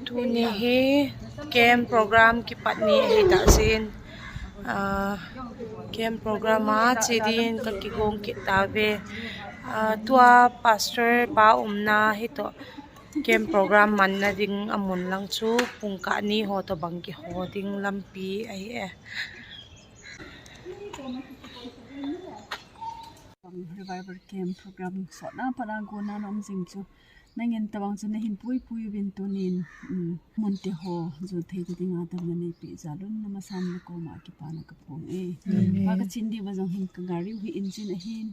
tu ni hi game program ki patni hi da sin game program a chidin ka ki gong ki ta ve tua pastor pa umna hi to game program man na ding amun lang chu pungka ni ho to bang ki ho ding lampi ai e revival camp program so na para go na nom jing chu nangin tawang chu na hin pui win tunin monte ho zo thei tu dinga tam na nei pi zalun na masan na ko ma ki pa na ka phong e pa ka chindi wa jong hin ka gari wi engine a hin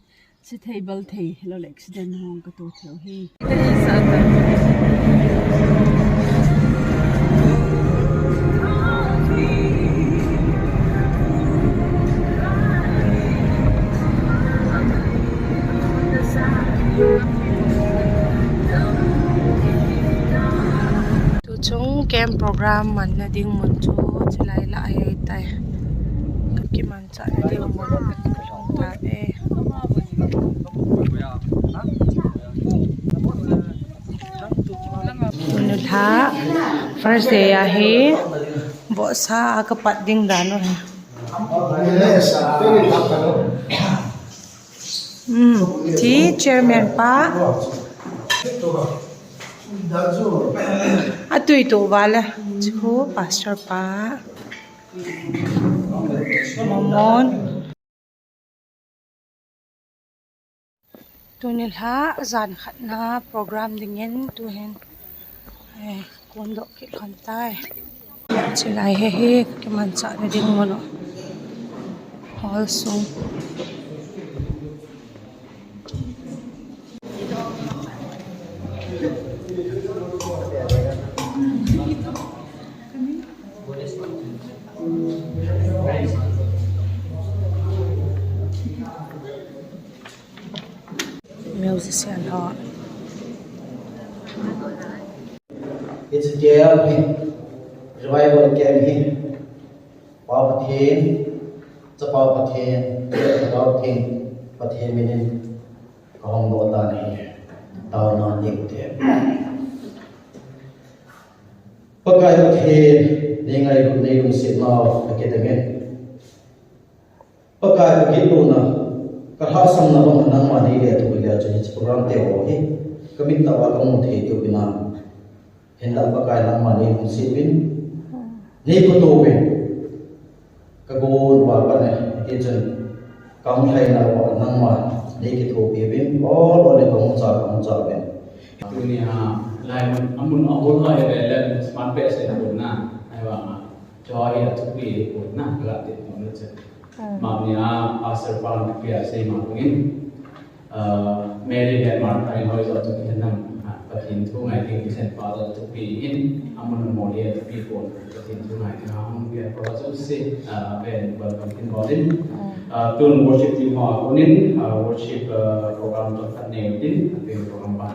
si table thei hello accident hong ka to theu hi chung game program man na ding mun chu chalai la ai tai ki man cha na ding mun long ta e nu tha first day a hi bo sa ka pat ding dan no ti chairman pa atui to wala chu pastor pa momon tunil ha zan khatna program dingen tu hen kondo ki khantai chilai he ki man cha ne ding mono hall sung musician ho it's jail revival camp hi pa pathen chapa pathen gaw thing pathen minin kahong do ta nei taw na nik te pakai pathen ningai ru nei ru sit na academy pakai pakitu na karha samna bang nang ma ni le to ya chi program te ho hi kamit ta wa kong the tu bina henda pakai nang ma ni ru sit bin ni ko to be ka go wa pa ne ti chen kam thai na wa nang ma ni ki tho be bin all ole kong cha ben tu ni ha lai amun awol lai le smart base le ko na ai wa joy ya tu bi ko na la ti no le che mamnia asar palan pia sei mangin mary and martin hoy zo tu hinam pathin thu ngai ting sen father tu pi in amun molia tu pi ko pathin thu ngai na hum bia ko zo se ben welcome in bodin tun worship team ha unin worship program to khat ne tin pe program ba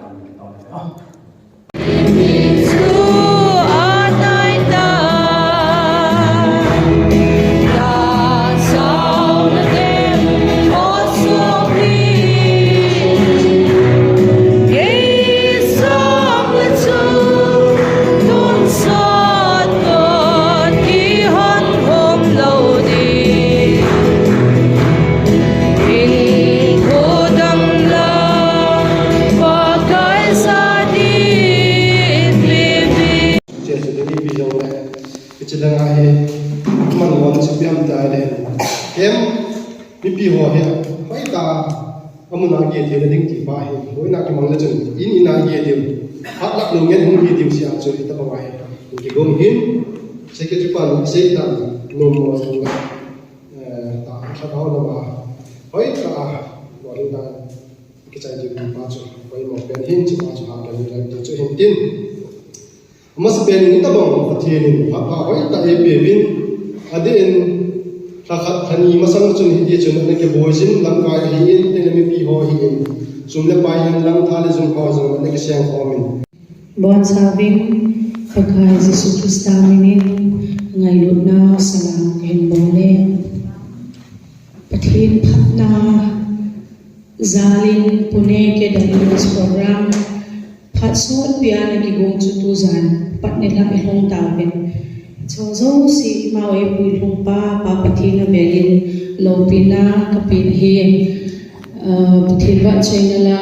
ta amuna ge de ding ti ba he hoi na ki mang la chen in ina ge de hat lak lu ngen hung ge de sia chu ta ba wa he ki gong hin secretary pa lu sei ta no mo su ga ta kha da lo ba hoi ka wa lu da ki chai ji ba chu hoi mo pen hin chi ba chu ha da ni la de chu hin tin mas pen ni ta bang pathi ni ha ha hoi ta e be bin aden rakhat thani masang chun hi chun na ke boysin lam ka hi in te mi pi ho hi in sum le pai han lang tha le zum ho zo na ke siang ho min bon saving pakai Jesus Krista minin ngai lut na salam hen bole pathin phatna zalin pune ke dalinas program suot piana ki gong chutuzan pat nila ilong tawin so si mawe pui lung pa patina belin lopina kapin hi buthilwa chainala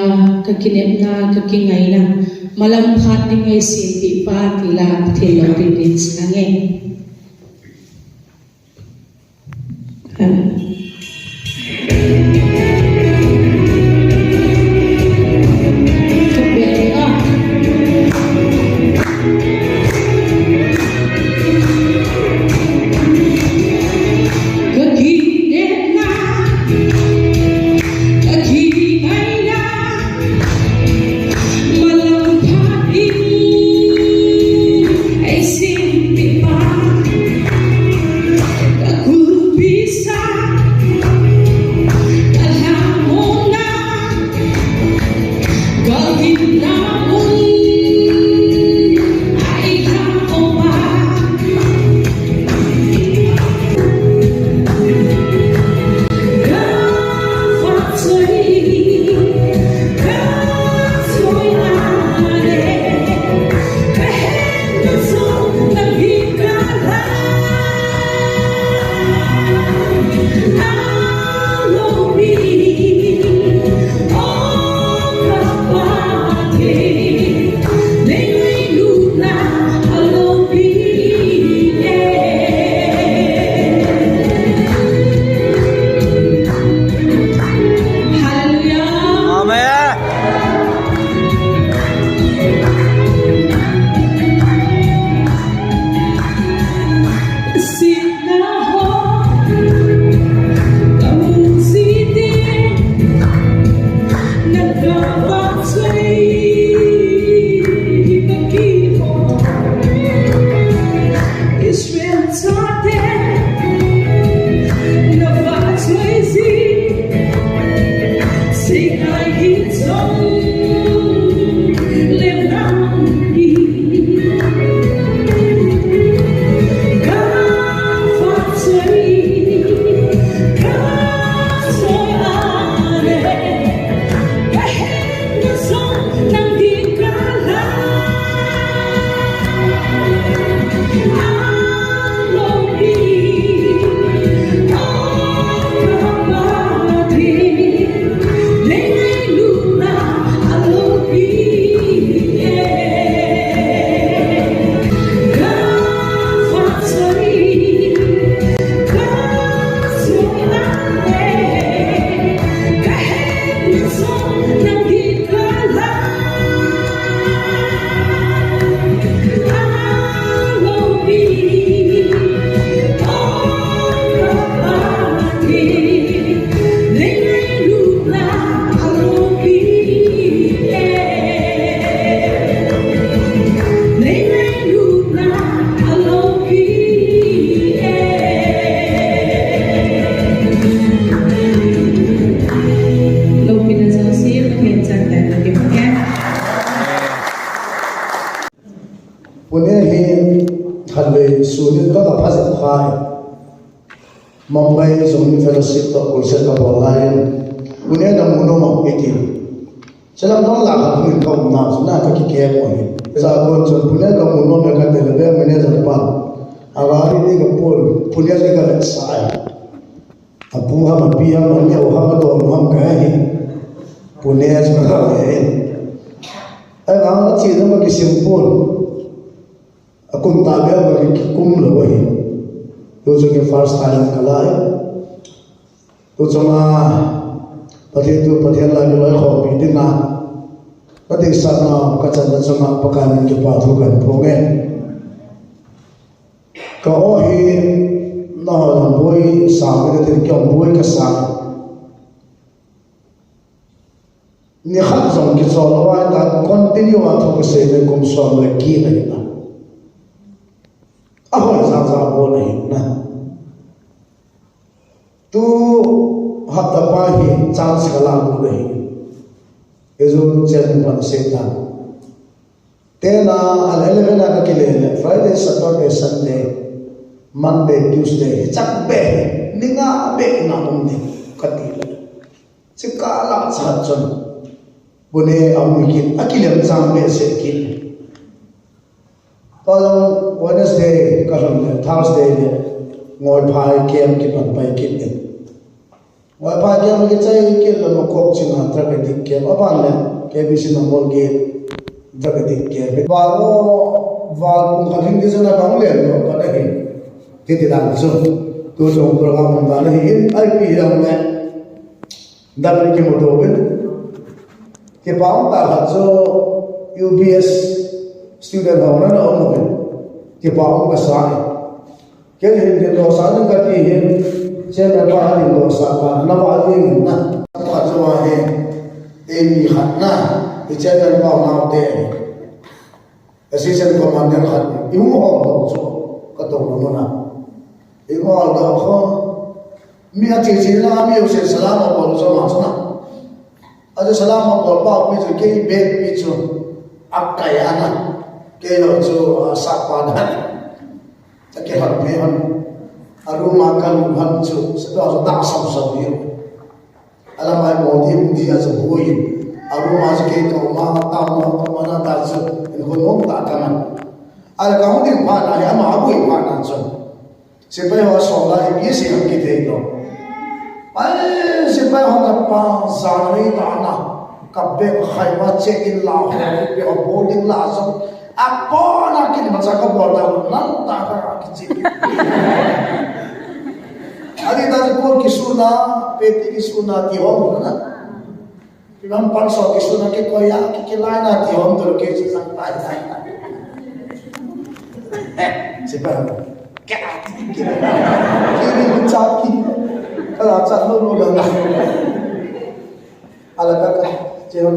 kakinepna kakingaina malam phat ni ngai sin pi pa tila buthil lopin din sange Mumbai Zoning Fellowship to Kulset Kabolayan Punya namuno makitin Salam nong lakad ng ikaw na Sana kakikaya mo yun Sa akon so punya kamuno Meka telebe Mene zarpan Agari di kapul Punya di kalit saay Apuha mapiha Manya uha mato Muham kahin Punya sa kakayain Ay mga sino magkisimpul Akong tabi Magikikum lawahin Tujuh ke first time kalai, tujuh pati lagi lagi hobi di na, pati sana kacaran sama pekanan ke patukan pongen. Kau nah boy sampai ke tiga boy kesan. Ni hak zong kita lawan dan continue atau kesehatan kumsuam lagi lagi na. Apa yang boleh nah tu hak tapahi chance kalam boleh itu jadi setan tena al-11 ada kilele Friday Saturday Sunday Monday Tuesday cakbe ninga be na umni katila sikala sajon bune amikit akilam sambe sekit tolong Wednesday kalam Thursday ngồi phai kem kit man pai kit ni ngồi phai kem ki chai kit lo kok chinga tra ke dik kem aban le ke bisin mol ge tra ke dik kem ba ro wal kum khaling di sana kang le no ka hi ti ti dan so to so program da le hi ai pi ram le dal ki mo do ben ke paung ta ha so UBS student owner no mo ben ke paung ka sa ke hin ke lo sa ka ti hin che na ba ni lo sa ba na ba ni na ka so wa he e mi khat na ti che na ba na te assistant commander khat i mo ho so ka to no na i mo da kho mi a ti chi na mi o se salam ko so ma na aja salam ko pa pi so ke be pi so akaya na ke lo so sa pa na ta ke hat me han aruma kan han chu sa to da sam sam ni ala mai mo di di a so boi aruma sa ke ko ma ta mo ko ma na ta so in ko mo ta ka man ala ka mo di pa na ya ma boi pa na so se pe ho so la e pi se ki te no ai se pe ho ka pa sa ri ta na ka be khai ma che in la ho be ho boarding la so apa nak kita baca kabar tahu nanti tak kecil. Adi tadi pun kisuna, peti kisuna tiom mana? Kita panso kisuna ke koya, kita lain tiom tu ke sampai sana. Sebab kini mencaki, kalau cak lu dah alakak cewek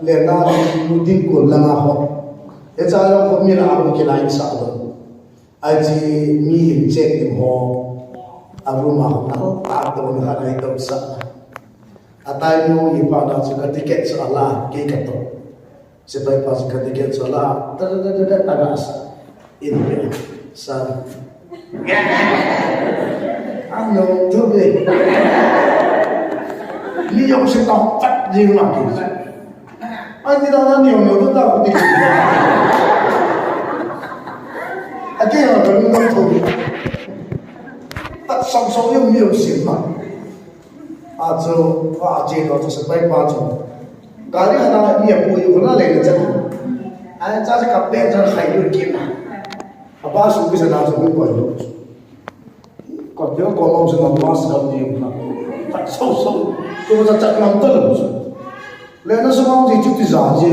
lena muding kul lama ho. Esa yang kami nak aku kira insya Allah. Aji mi cek di ho, arumah nak tak tahu nak ada itu besar. Atai mu ibadah juga tiket salah kita tu. Sebab pas tiket salah, terdekat tagas. Ini sah. Anu tu be. Ni yang sedang tak jimat. Anh ta nói nhiều người chúng ta không tìm cái là cái nông thôn tất song song những nhiều xịn mà cho và chế độ cho sự bay qua cho cái này là nhiều người cũng là lấy cái anh cha sẽ cặp bên cho khai được kiếm à ba số cái nào cũng có được còn nếu có mong sẽ làm ba sự nhiều mà tất song song tôi sẽ chắc làm tốt lắm lên nó xong thì chút thì giả gì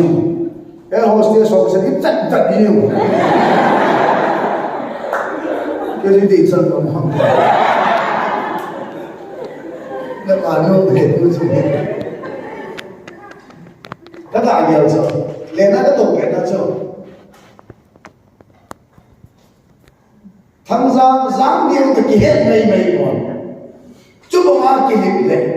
cái hostel xong sẽ ít thật nhiều cái gì thì sao không nó mà nó về nó không biết tất cả nhiều rồi lên nó tổ cái nó rồi thằng dám nhiều thì hết mày còn chúc ông ăn kỷ niệm này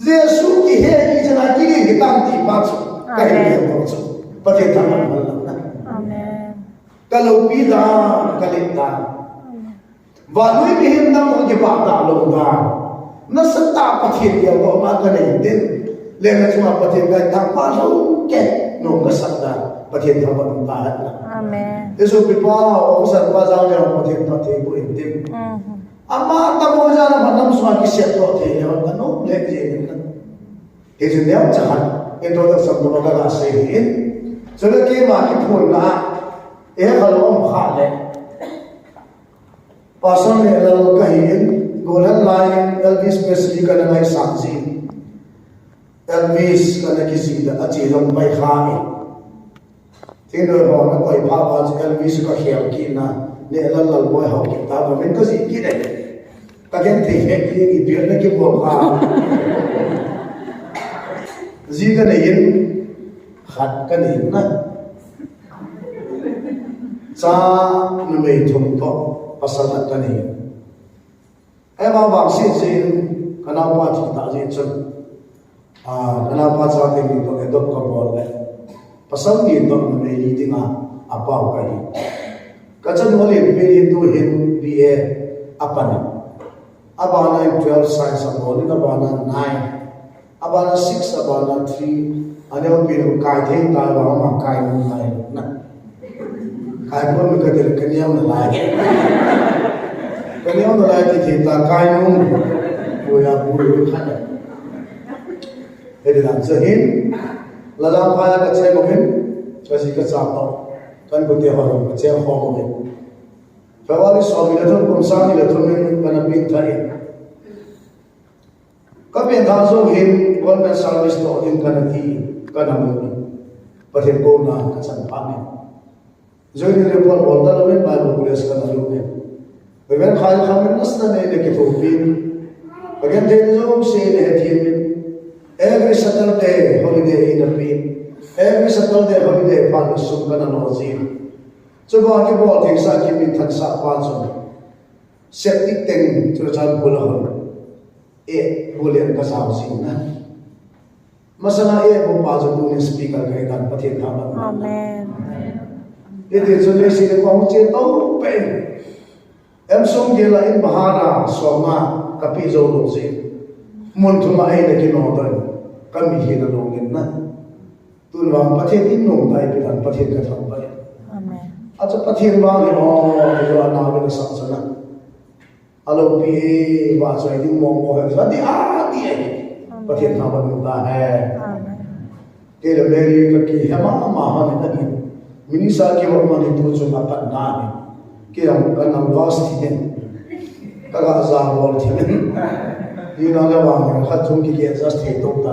Yesus ki he ni jana ki ki tam ti pa chu ka he ko chu pa the tham man na amen kalau pi da kalit da wa lui bi him nam ko ki ba da lo da na sa ta pa the ya ko ma ka nei den le na chuma pa the ga ta pa lo ke no ka sa da pa the tham man ta na amen eso pi pa o sa pa za ne pa the ko in dem ama ta mo ja na nam swa ki se to the ya ka no le je he je ne cha han e to da sam to ka se hin so le ke ma ki phun na e ha lo am kha le pa son le lo ka hin golan line Elvis Presley ka na ngai sang ji Elvis ka na ki si da a chi long pai kha ni tin do ho na koi pa pa Elvis ka khiam ki na ne lal lal boy ho ki ta ba men ko si ki dai ta gen the he ki bi na ki bo kha gì cái này yên khát cái này na cha nó mới thùng to pasal cái này em bảo vàng xin cái nào qua chỉ tạo gì chân cái nào qua cha thì mình có cái đốt cái bò này pasal gì đó nó mới đi tiếng à bảo cái chân nó liền về đi tu hiện BA apa này 12 science ang boli na ba na 9 abana 6 abana 3 aneu piru kai thei ta wa ma kai nu kai na kai ko mi ka dir kaniam na lage kaniam na lage thei ta kai nu ko ya bu khana edam zahin lalam phaya ka che mo hin kasi ka cha pa kan ko te ha ro che ho mo hin fawali sobi la thon kumsani la thon min kana pin thai kapin tha zo hin government service to in kana thi kana mo pathen ko na ka chan pa me join the report all the men by police kana lo me when khai khamin asna ne ne ke to pin again they zo se ne thi every Saturday holiday in the pin every Saturday holiday pa sum kana no zin so ba ki bo thing sa ki min than sa pa so septic tank chu chan bula hon bulian ka sa sin na masana bo pa so tu ni speaker kai kan pathian tha ba Amen. Iti so le sin ko che to pe em sum ge la in bahara so ma kapi zo lo zin mun thu ma ai de ki no da kam hi na lo ngin na tun wang pathian in no dai pe dan pathian ka thang ba Amen. acha pathian ba ni o jo na be sa sana alo pi ba so ai ding mong mo ha di a di ai pathian tha ba nu ta hai Amen. ke le meri ka ki hama ma ha ni ta ni mini sa ki wa ma ni tu chu ma ta na ni ke am ka na was thi den ka ga za bol thi ni na ga wa ma kha chung ki ke just thi to ta